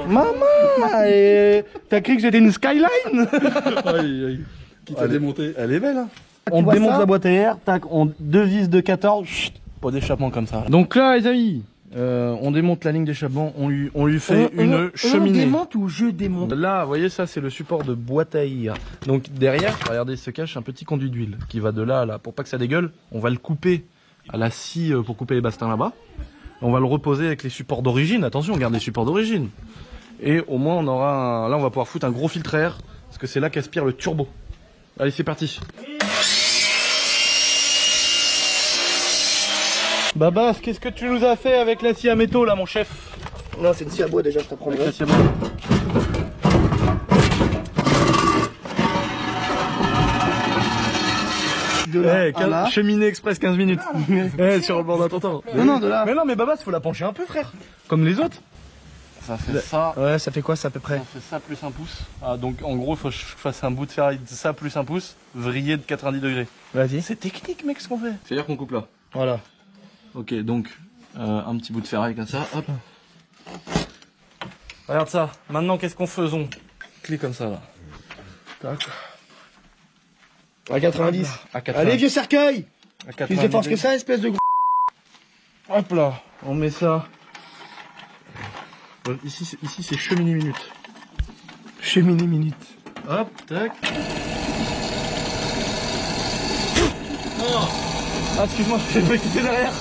Maman, t'as cru que j'étais une Skyline? Qui t'a démonté? Elle est belle, hein. On démonte la boîte à air, tac, on deux vis de 14, chut, pas d'échappement comme ça. Donc là, les amis, on démonte la ligne d'échappement, on lui fait une cheminée. On démonte ou je démonte? Là, vous voyez, ça c'est le support de boîte à air. Donc derrière, regardez, se cache un petit conduit d'huile qui va de là à là. Pour pas que ça dégueule, on va le couper à la scie pour couper les bastins là-bas. On va le reposer avec les supports d'origine. Attention, on garde les supports d'origine. Et au moins, on aura là, on va pouvoir foutre un gros filtre à air parce que c'est là qu'aspire le turbo. Allez, c'est parti. Babas, qu'est-ce que tu nous as fait avec la scie à métaux là, mon chef? Non, c'est une scie à bois déjà, je t'apprendrai. Avec la scie à bois. De là à là. Cheminée express 15 minutes. Sur le bord d'un tonton. Non, de là. Mais non, mais Babas, faut la pencher un peu, frère. Comme les autres. Ça fait ça. Ouais, ça fait quoi ça à peu près? Ça fait ça plus un pouce. Ah, donc en gros, il faut que je fasse un bout de ferraille de ça plus un pouce, vrillé de 90 degrés. Vas-y. C'est technique, mec, ce qu'on fait. C'est-à-dire qu'on coupe là. Voilà. Ok, donc un petit bout de ferraille comme ça, hop. Regarde ça. Maintenant, qu'est-ce qu'on faisons? Clique comme ça là. Tac. À 90. À 80. Allez, vieux cercueil! À Plus de force que ça, espèce de gros. Hop là, on met ça. Ici c'est cheminée minute. Cheminée minute. Hop, tac. Oh. Ah, excuse-moi, j'ai cru que t'étais derrière.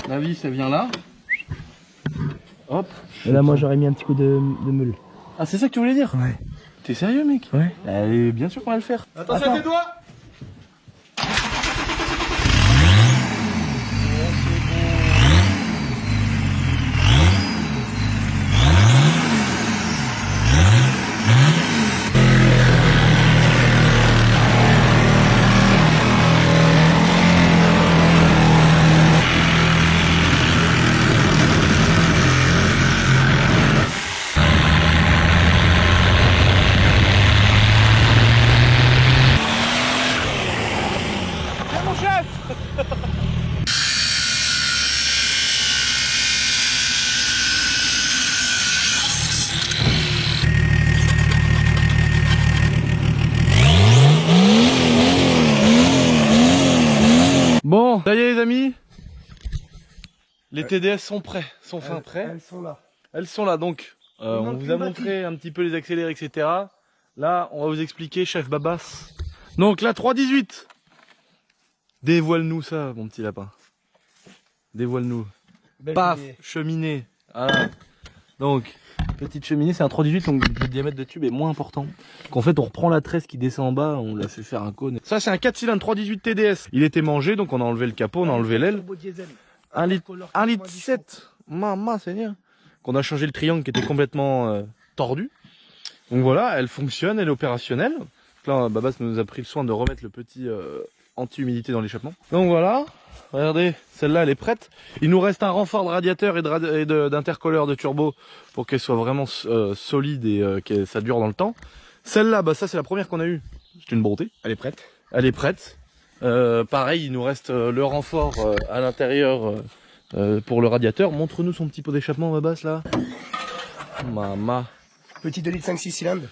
La vis, elle vient là. Hop. Et là, moi, j'aurais mis un petit coup de meule. Ah, c'est ça que tu voulais dire? Ouais. T'es sérieux, mec? Ouais. Allez, bien sûr qu'on va le faire. Attention à tes doigts. Bon, ça y est les amis, les TDS sont prêts, sont fin prêts. Elles sont là. Elles sont là donc, on vous a montré un petit peu les accélérés, etc. Là, on va vous expliquer, chef Babas. Donc la 318, dévoile-nous ça, mon petit lapin. Dévoile-nous. Paf, cheminée. Voilà. Donc, petite cheminée, c'est un 318, donc le diamètre de tube est moins important. Qu'en fait, on reprend la tresse qui descend en bas, on l'a fait faire un cône. Ça, c'est un 4 cylindres 318 TDS. Il était mangé, donc on a enlevé le capot, on a enlevé l'aile. 1 litre 7. Maman, Seigneur. Qu'on a changé le triangle qui était complètement tordu. Donc voilà, elle fonctionne, elle est opérationnelle. Là, Babas nous a pris le soin de remettre le petit anti-humidité dans l'échappement. Donc voilà. Regardez, celle-là elle est prête. Il nous reste un renfort de radiateur et d'intercolleur de turbo pour qu'elle soit vraiment solide et que ça dure dans le temps. Celle-là, bah ça c'est la première qu'on a eue. C'est une bonté. Elle est prête. Elle est prête. Pareil, il nous reste le renfort à l'intérieur pour le radiateur. Montre-nous son petit pot d'échappement, Babas là. Mama. Petit 2 litres 5 6 cylindres.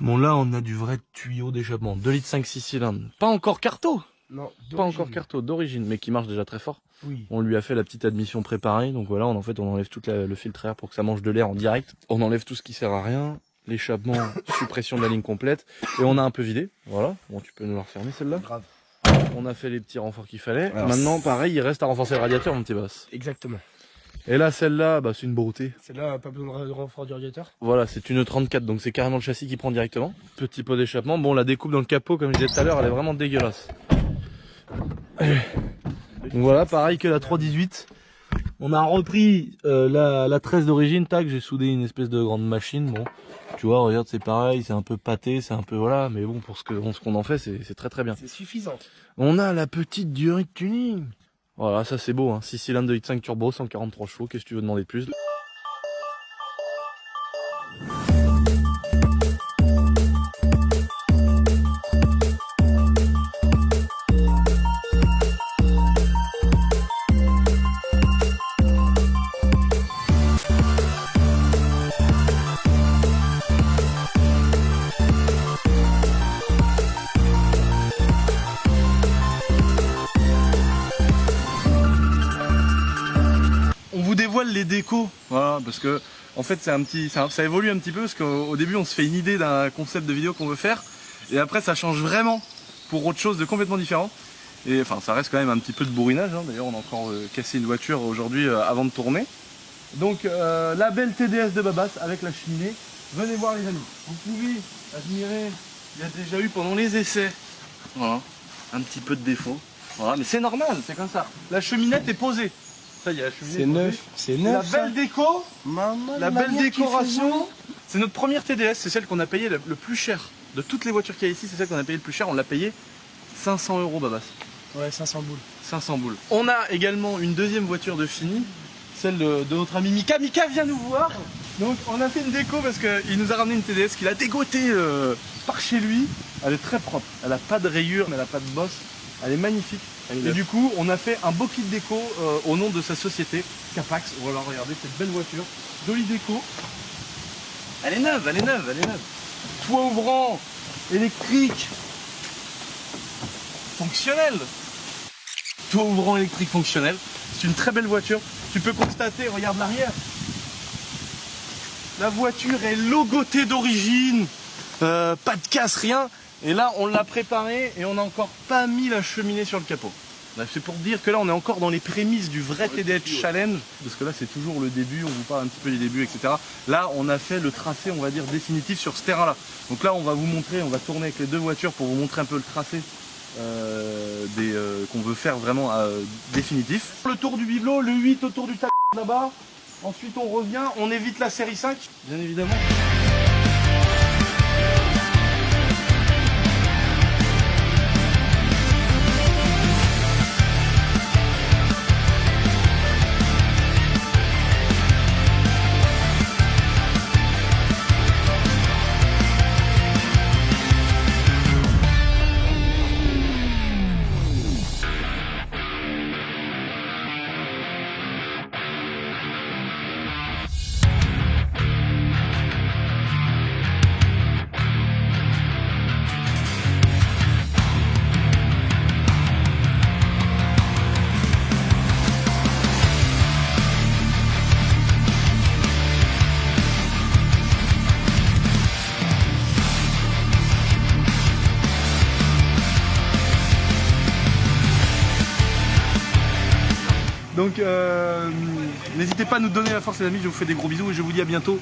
Bon là on a du vrai tuyau d'échappement. 2 litres 5 6 cylindres. Pas encore carto. Non, Pas encore carto, d'origine, mais qui marche déjà très fort. Oui. On lui a fait la petite admission préparée, donc voilà, en fait on enlève tout le filtre à air pour que ça mange de l'air en direct. On enlève tout ce qui sert à rien, l'échappement, suppression de la ligne complète, et on a un peu vidé, voilà. Bon, tu peux nous la refermer celle-là. Grave. On a fait les petits renforts qu'il fallait. Alors, maintenant, pareil, il reste à renforcer le radiateur, mon petit Bass. Exactement. Et là, celle-là, bah, c'est une beauté. Celle-là, pas besoin de renfort du radiateur. Voilà, c'est une 34, donc c'est carrément le châssis qui prend directement. Petit pot d'échappement. Bon, la découpe dans le capot, comme je disais tout à l'heure, elle est vraiment dégueulasse. Donc voilà, pareil que la 318. On a repris la tresse d'origine, tac, j'ai soudé une espèce de grande machine. Bon, tu vois, regarde, c'est pareil, c'est un peu pâté, c'est un peu voilà, mais bon, pour ce qu'on en fait, c'est très très bien. C'est suffisant. On a la petite durée de tuning. Voilà, ça c'est beau, hein. 6 cylindres de 1.5 turbo, 143 chevaux, qu'est-ce que tu veux demander de plus? mal les décos, voilà, parce que en fait ça évolue un petit peu parce qu'au début on se fait une idée d'un concept de vidéo qu'on veut faire et après ça change vraiment pour autre chose de complètement différent. Et enfin ça reste quand même un petit peu de bourrinage, hein. D'ailleurs on a encore cassé une voiture aujourd'hui avant de tourner. Donc la belle TDS de Babas avec la cheminée, venez voir les amis. Vous pouvez admirer, il y a déjà eu pendant les essais, voilà, un petit peu de défaut. Voilà, mais c'est normal, c'est comme ça. La cheminette est posée. Ça y est, la cheminette C'est neuf, c'est neuf. La belle déco, la belle décoration. C'est notre première TDS, c'est celle qu'on a payée le plus cher. De toutes les voitures qu'il y a ici, c'est celle qu'on a payée le plus cher. On l'a payée 500 € Babas. Ouais, 500 boules. 500 boules. On a également une deuxième voiture de fini, celle de notre ami Mika. Mika vient nous voir. Donc on a fait une déco parce qu'il nous a ramené une TDS qu'il a dégotée par chez lui. Elle est très propre, elle n'a pas de rayures, elle n'a pas de bosse. Elle est magnifique. Et du coup, on a fait un beau kit déco au nom de sa société, Capax. Voilà, regardez cette belle voiture. Jolie déco. Elle est neuve, elle est neuve, elle est neuve. Toit ouvrant, électrique, fonctionnel. Toit ouvrant électrique fonctionnel. C'est une très belle voiture. Tu peux constater, regarde l'arrière. La voiture est logotée d'origine. Pas de casse, rien. Et là, on l'a préparé et on n'a encore pas mis la cheminée sur le capot. C'est pour dire que là, on est encore dans les prémices du vrai TDS Challenge. Parce que là, c'est toujours le début, on vous parle un petit peu du début, etc. Là, on a fait le tracé, on va dire, définitif sur ce terrain-là. Donc là, on va vous montrer, on va tourner avec les deux voitures pour vous montrer un peu le tracé qu'on veut faire vraiment définitif. Le tour du bibelot, le 8 autour du tas là-bas. Ensuite, on revient, on évite la série 5, bien évidemment. Donc n'hésitez pas à nous donner la force les amis, je vous fais des gros bisous et je vous dis à bientôt